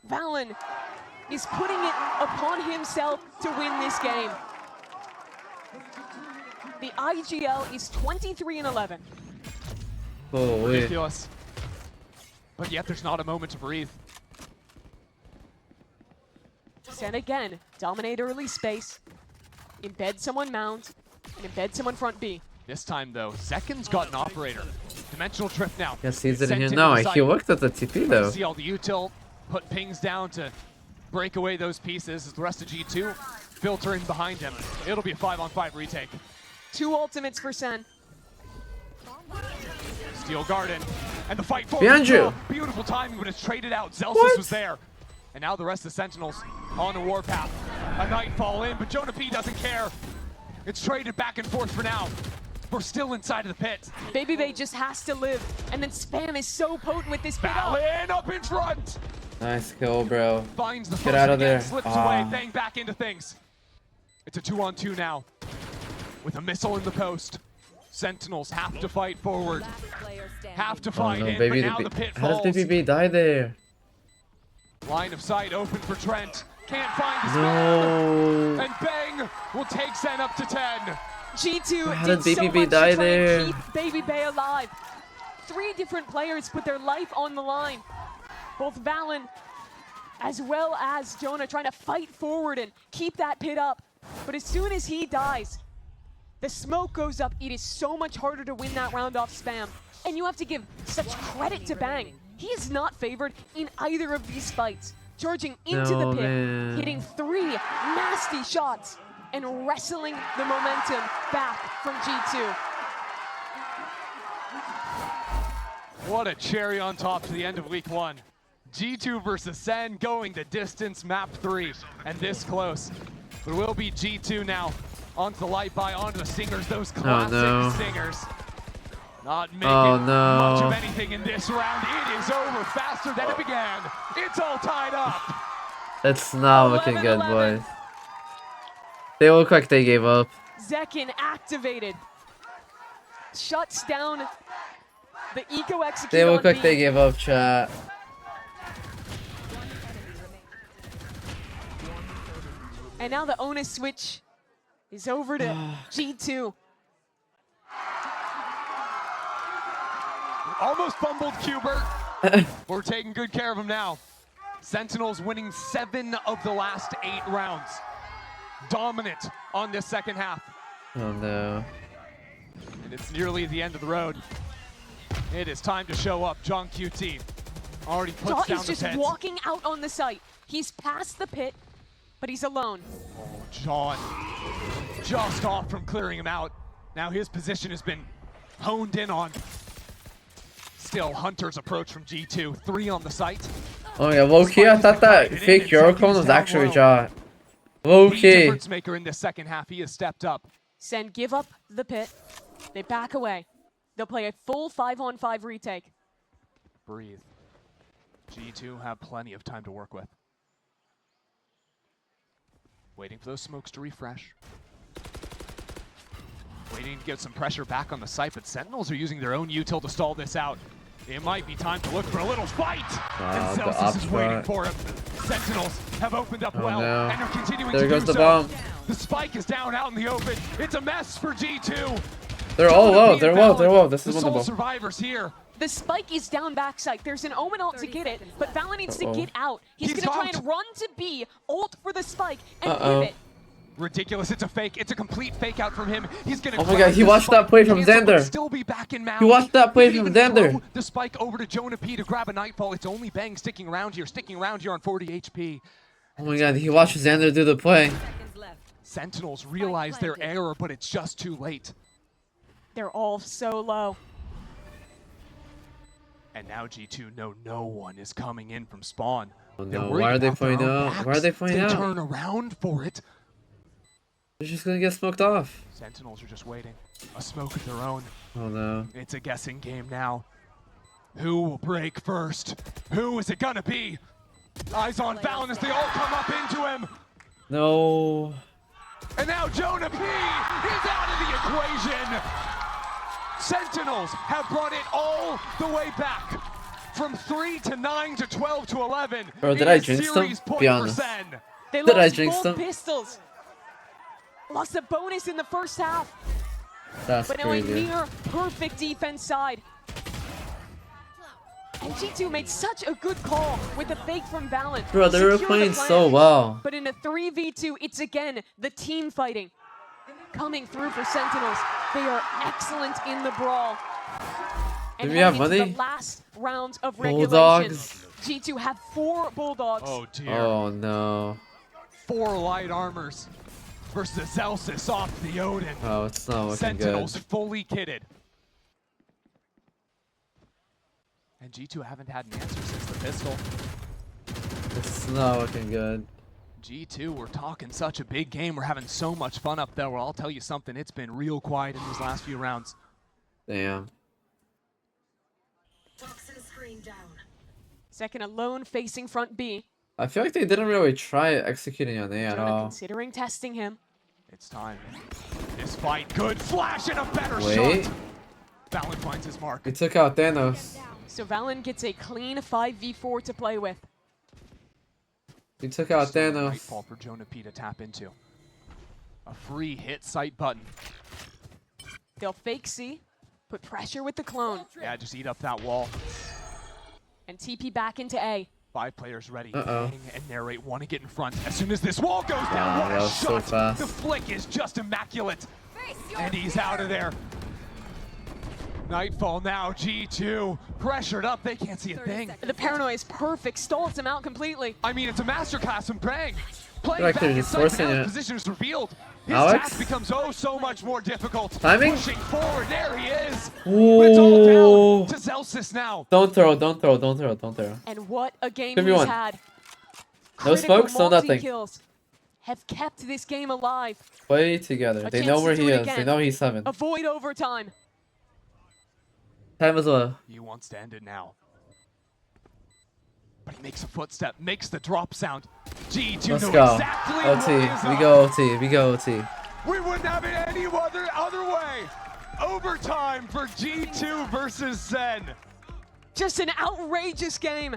Valen is putting it upon himself to win this game. The IGL is 23-11. Holy. Ridiculous. But yet there's not a moment to breathe. Sen again, dominate early space, embed someone mount, and embed someone front B. This time though, Zekin's got an operator. Dimensional drift now. Yes, he's in Sent here. into No, the he site. looked at the TP though. See all the util, put pings down to break away those pieces as the rest of G2 filter in behind him. It'll be a 5-on-5 retake. 2 ultimates for Sen. Steel Garden, and the fight forward. Behind you. Beautiful timing, but it's traded out. Zelsis What? was there. And now the rest of the Sentinels on a warpath. A Nightfall in, but Jonah P doesn't care. It's traded back and forth for now. We're still inside of the pit. Baby Bay just has to live, and then Spam is so potent with this pick up. Valen up in front. Nice kill, bro. Finds the Get first out of again, there. slips Ah. away, bang back into things. It's a 2-on-2 now. With a missile in the post. Sentinels have to fight forward. Last player standing. Have to Oh fight no, in, baby. but now the pit How does falls. BBB die there? Line of sight open for Trent. Can't find his No. man. And Bang will take Sen up to 10. G2 How did did so BBB much die to try there? and keep Baby Bay alive. 3 different players put their life on the line. Both Valen as well as Jonah trying to fight forward and keep that pit up. But as soon as he dies, the smoke goes up. It is so much harder to win that round off Spam. And you have to give such credit to Bang. He is not favored in either of these fights. Charging into No, the pit, man. hitting 3 nasty shots, and wrestling the momentum back from G2. What a cherry on top to the end of week 1. G2 versus Sen going the distance, map 3, and this close. But it will be G2 now. Onto the light by, onto the singers, those classic no. singers. Not making Oh, no. much of anything in this round. It is over faster than it began. It's all tied up. It's not looking good, 11-11. boys. They look like they gave up. Zekin activated. Shuts down the eco execute. They look on like B. they gave up, chat. And now the onus switch is over to G2. Almost fumbled Qbert. We're taking good care of him now. Sentinels winning 7 of the last 8 rounds. Dominant on this second half. Oh no. And it's nearly the end of the road. It is time to show up. John QT already puts John down is the just pit. walking out on the site. He's past the pit, but he's alone. Oh, John just off from clearing him out. Now his position has been honed in on. still, Hunter's approach from G2. 3 on the site. Oh yeah, low key, I thought that fake Eurocone was actually shot. Low The key. difference maker in this second half. He has stepped up. Sen give up the pit. They back away. They'll play a full 5-on-5 retake. Breathe. G2 have plenty of time to work with. Waiting for those smokes to refresh. Waiting to get some pressure back on the site, but Sentinels are using their own util to stall this out. It might be time to look for a little fight. And the Zelsis is waiting upshot. for him. Sentinels have opened up well no. and are continuing There to goes do the so. bomb. The spike is down out in the open. It's a mess for G2. They're all low. Jonah They're P. low. and They're Valen, low. This the is sole winnable. survivors here. The spike is down backside. There's an Omen ult to get it, but Valen needs to get out. He's He's gonna try out. and run to B, ult for the spike, and Uh-oh. pivot. Ridiculous. It's a fake. It's a complete fake out from him. He's gonna. Oh my grab God, he the watched spike, that play from cancel, but Xander. Still be back in mound. He watched that play He can from even Xander. throw the spike over to Jonah P to grab a Nightfall. It's only Bang sticking around here on 40 HP. Oh my God, he watched Xander do the play. Seconds left. Sentinels realize their planted. error, but it's just too late. They're all so low. And now G2 know no one is coming in from spawn. Oh They're no, worried why are they about their playing own out? Why are they backs. playing They out? turn around for it. They're just gonna get smoked off. Sentinels are just waiting. A smoke of their own. Oh no. It's a guessing game now. Who will break first? Who is it gonna be? Eyes on Valen as they all come up into him. No. And now Jonah P is out of the equation. Sentinels have brought it all the way back. From 3 to 9 to 12 to 11. Bro, did in I a jinx them? series point Be for honest. Sen. They Did I lost jinx both them? pistols. Lost a bonus in the first half, That's but now a crazy. near perfect defense side. And G2 made such a good call with a fake from Valen. Bro, they were Secure the playing plant. so well. But in a 3v2, it's again the team fighting coming through for Sentinels. They are excellent in the brawl. And Do we have heading into money? the last round of regulation. Bulldogs. G2 have 4 Bulldogs. Oh dear. Oh no. 4 light armors versus Zelsis off the Odin. Oh, it's not looking Sentinels good. fully kitted. And G2 haven't had an answer since the pistol. It's not looking good. G2, we're talking such a big game. We're having so much fun up there. Well, I'll tell you something. It's been real quiet in these last few rounds. Damn. Second alone facing front B. I feel like they didn't really try executing on A at Jonah all. considering testing him. It's time. This fight, good flash and a better Wait. shot. Valen finds his mark. He took out Thanos. So Valen gets a clean 5v4 to play with. He took out Still a Thanos. Nightfall for Jonah P to tap into. A free hit site button. They'll fake C, put pressure with the clone, Yeah, just eat up that wall. and TP back into A. 5 players ready. Uh-oh. Bang and narrate want to get in front. As soon as this wall goes down, Wow, what that a was so shot! fast. The flick is just immaculate. And he's out of there. Nightfall now, G2. Pressured up, they can't see a 30 thing. seconds. The paranoia is perfect, stalls him out completely. I mean, it's a masterclass from Bang. Playing Like back they're just inside, forcing but now it. his position is revealed. His Alex? task becomes oh so much more difficult. Timing? Pushing forward, there he is. But it's all Ooh. down to Zelsis now. Don't throw, don't throw, don't throw, don't throw. And what a game Give me he's one. had. No Critical smokes, no nothing. multi-kills have kept this game alive. Play together. A They chance know to where do he it is. They again. know he's 7. Avoid overtime. Time as well. He wants to end it now. But he makes a footstep, makes the drop sound. G2 Let's know go. exactly what is OT. We up. go OT. We go OT. We wouldn't have it any other way. Overtime for G2 versus Sen. Just an outrageous game.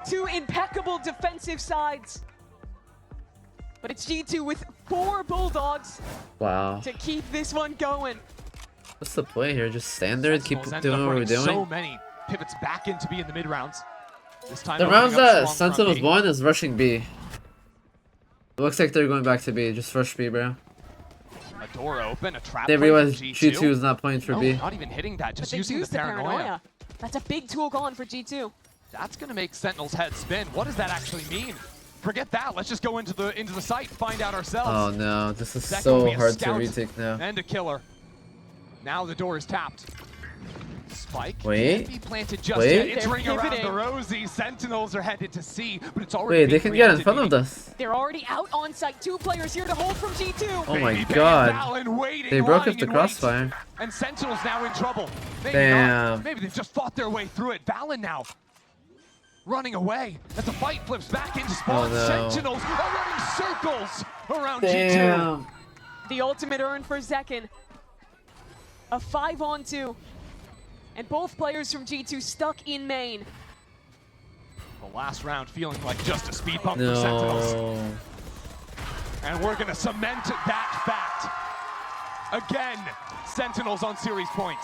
2 impeccable defensive sides. But it's G2 with 4 Bulldogs Wow. to keep this one going. What's the play here? Just standard? Keep Sentinels ended doing up what we're running So doing? many pivots back in to be in the mid rounds. This time The opening rounds up that strong front Sentinels B. won is rushing B. It looks like they're going back to B. Just rush B, bro. A door open, a trap. They play from realized G2 is not playing for No, B. not even hitting that, But just they using used the paranoia. That's a big tool gone for G2. That's gonna make Sentinel's head spin. What does that actually mean? Forget that. Let's just go into the site, find out ourselves. Oh no, this is That will be so a hard to scout retake now. And a killer. Now the door is tapped. spike Wait. can't be planted just Wait. yet. It's They're ring around the pivoting. rosy. Sentinels are headed to C, but it's already Wait, they being can get in preempted, front of meaning us. They're already out on site. 2 players here to hold from G2. Oh my Baby Bay and god. Valen waiting, They broke lying up the in crossfire. wait. And Sentinels now in trouble. Maybe Damn. not. Maybe they've just fought their way through it. Valen now running away as the fight flips back into spawn. Oh, no. Sentinels are running circles around G2. Damn. The ultimate earned for Zekin. A 5-on-2. And both players from G2 stuck in main. The last round feeling like just a speed bump for Sentinels. No. And we're gonna cement that fact. Again, Sentinels on series point.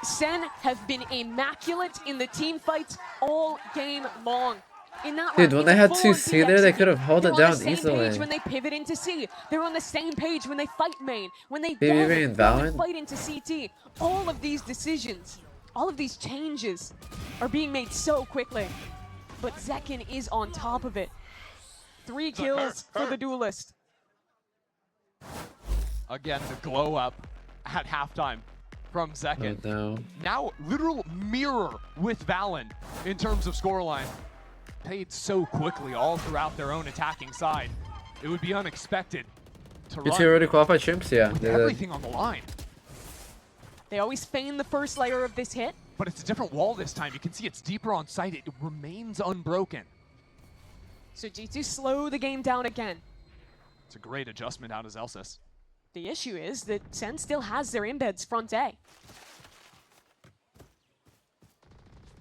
SEN have been immaculate in the team fights all game long. In that Dude, round, when they it's had full-on 2C there, they could have held They're it on down the same easily. page when they pivot into C. They're on the same page when they fight main. When they Baby then Bay and go Valen? and fight into CT. All of these decisions, all of these changes are being made so quickly. But Zekin is on top of it. 3 kills for the duelist. Again, the glow up at halftime from Oh, Zekin. no. Now, literal mirror with Valen in terms of scoreline. Played so quickly all throughout their own attacking side. It would be unexpected to You run two already qualified chimps? Yeah. with they did. everything on the line. They always feign the first layer of this hit. But it's a different wall this time. You can see it's deeper on site. It remains unbroken. So G2 slow the game down again. It's a great adjustment out of Zelsis. The issue is that SEN still has their embeds front A.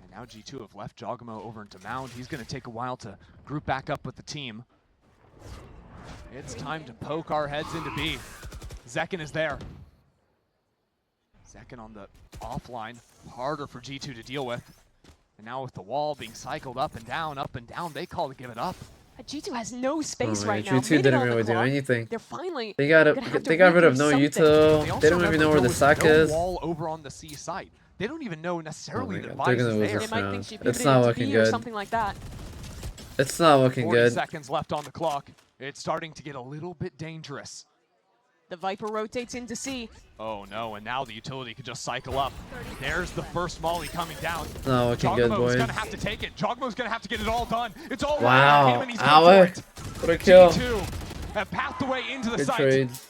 And now G2 have left Jogamo over into Mound. He's going to take a while to group back up with the team. It's time to poke our heads into B. Zekin is there. Zekin on the offline, harder for G2 to deal with. And now with the wall being cycled up and down, they call to give it up. G2 has no space Oh, right yeah, now. G2 Minute didn't on the really do clock. anything. They're finally They gonna have to got rid of redo no something. util. They don't also even remember know where the there sack was no is. wall over on the C site. They don't even know Oh necessarily my that God, they're Vice gonna is lose there. They this might round. think she It's pivoted not into looking B or good. something like that. It's not looking 40 good. seconds left on the clock. It's starting to get a little bit dangerous. The Viper rotates into C. Oh no, and now the utility could just cycle up. There's the first molly coming down. It's not looking good, Jogmo's boys. gonna have to take it. Jogmo's gonna have to get it all done. It's all Wow, right on him and he's Alec, good for it. what a kill. G2 have pathed the way into the Good site. trades.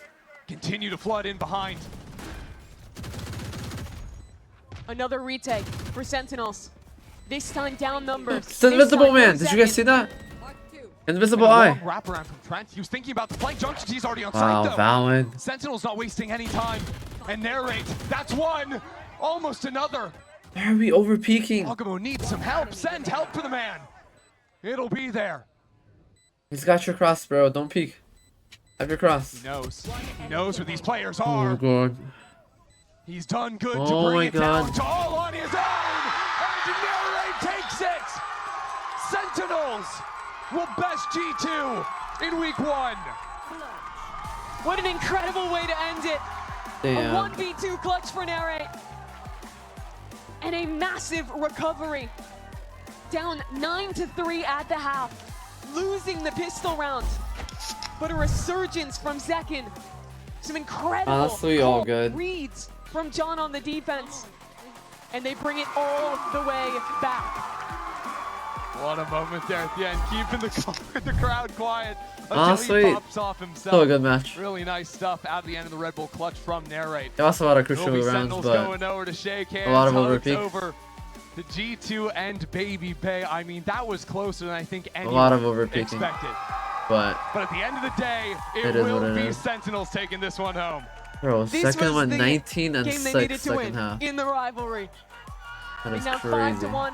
Continue to flood in behind. Another retake for Sentinels. This time down numbers. It's the Invisible Man. Did you guys see that? Mark 2. Invisible And a Eye. long wraparound from Trent. He was thinking about the flank junctions. He's already on Wow, site though. Valen. Sentinel's not wasting any time. And narrate. That's one. Almost another. Why are we over peaking? Jogamo needs some help. Send help for the man. It'll be there. He's got your cross, bro. Don't peek. Have your cross. He knows. He knows where these players Oh are. my god. He's done good to Oh bring my it down God. to all on his own. And Narrate takes it. Sentinels will best G2 in week 1. What an incredible way to end it. Damn. A 1v2 clutch for Narrate. And a massive recovery. Down 9-3 at the half. Losing the pistol round. But a resurgence from Zekin. Some incredible Honestly, all good. reads from John on the defense. And they bring it all the way back. What a moment there at the end, keeping the crowd quiet until Honestly, he pops off himself. Still a good match. Really nice stuff out of the end of the Red Bull clutch from Narrate. They lost a lot of There'll crucial be rounds, Sentinels but going over to shake hands. a lot of hugs overpeak. over the G2 and Baby Bay. I mean, that was closer than I think anyone lot of overpeaking. expected. but But at the end of the day, It it is will what it be is. Sentinels taking this one home. bro, This second was one the 19 and game they needed 6 to second win half. in the rivalry. That is Now crazy. 5-1